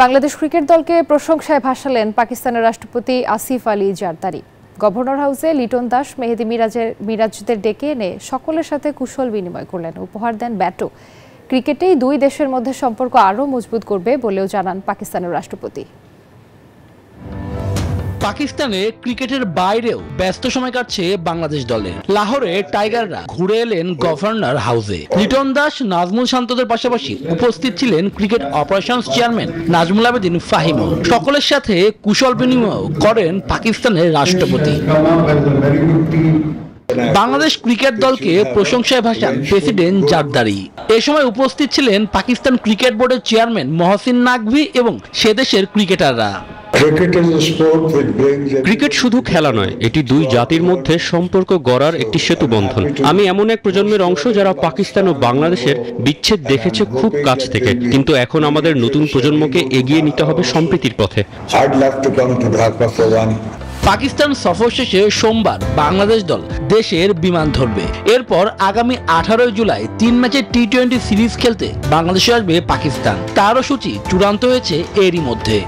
Bangladesh cricket দলকে প্রশংসায় ভাসালেন পাকিস্তানের রাষ্ট্রপতি আসিফ আলী জারদারি। গভর্নর হাউসে লিটন দাস, মেহেদী মিরাজদের ডেকে এনে সকলের সাথে কুশল বিনিময় করলেন, উপহার দেন ব্যাটও। ক্রিকেটেই দুই দেশের মধ্যে সম্পর্ক আরও মজবুত করবে বলেও জানান পাকিস্তানের রাষ্ট্রপতি। পাকিস্তানে ক্রিকেটের বাইরেও ব্যস্ত সময় কাটছে বাংলাদেশ দলের। লাহোরে টাইগাররা ঘুরে এলেন গভর্নর হাউসে। লিটন দাস, নাজমুল শান্তদের পাশাপাশি উপস্থিত ছিলেন cricket operations chairman Nazmul Abedin ফাহিমও। সকলের সাথে কুশল বিনিময় করেন পাকিস্তানের রাষ্ট্রপতি। বাংলাদেশ ক্রিকেট দলকে প্রশংসায় ভাসান প্রেসিডেন্ট জারদারি। এ সময় উপস্থিত ছিলেন পাকিস্তান ক্রিকেট বোর্ডের চেয়ারম্যান মহসিন নাকভি এবং সে দেশের ক্রিকেটাররা। ক্রিকেট শুধু খেলা নয়, এটি দুই জাতির মধ্যে সম্পর্ক গড়ার একটি সেতু বন্ধন। আমি এমন এক প্রজন্মের অংশ যারা পাকিস্তান ও বাংলাদেশের বিচ্ছেদ দেখেছে খুব কাছ থেকে, কিন্তু এখন আমাদের নতুন প্রজন্মকে এগিয়ে নিতে হবে সম্প্রীতির পথে। পাকিস্তান সফর শেষে সোমবার বাংলাদেশ দল দেশের বিমান ধরবে। এরপর আগামী 18 জুলাই 3 ম্যাচের টি-20 সিরিজ খেলতে বাংলাদেশে আসবে পাকিস্তান। তারও সূচি চূড়ান্ত হয়েছে এরই মধ্যে।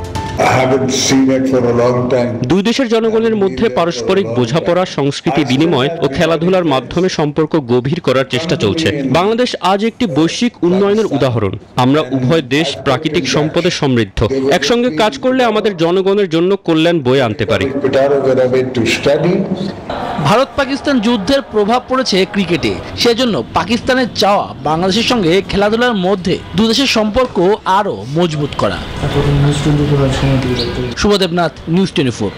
দুই দেশের জনগণের মধ্যে পারস্পরিক বোঝাপড়া, সংস্কৃতি বিনিময় ও খেলাধুলার মাধ্যমে সম্পর্ক গভীর করার চেষ্টা চলছে। বাংলাদেশ আজ একটি বৈশ্বিক উন্নয়নের উদাহরণ। আমরা উভয় দেশ প্রাকৃতিক সম্পদে সমৃদ্ধ। একসঙ্গে কাজ করলে আমাদের জনগণের জন্য কল্যাণ বয়ে আনতে পারি। ভারত পাকিস্তান যুদ্ধের প্রভাব পড়েছে ক্রিকেটে, সেজন্য পাকিস্তানের চাওয়া বাংলাদেশের সঙ্গে খেলাধুলার মধ্যে দুদেশের সম্পর্ক আরও মজবুত করা। শুভদেবনাথ, নিউজ 24।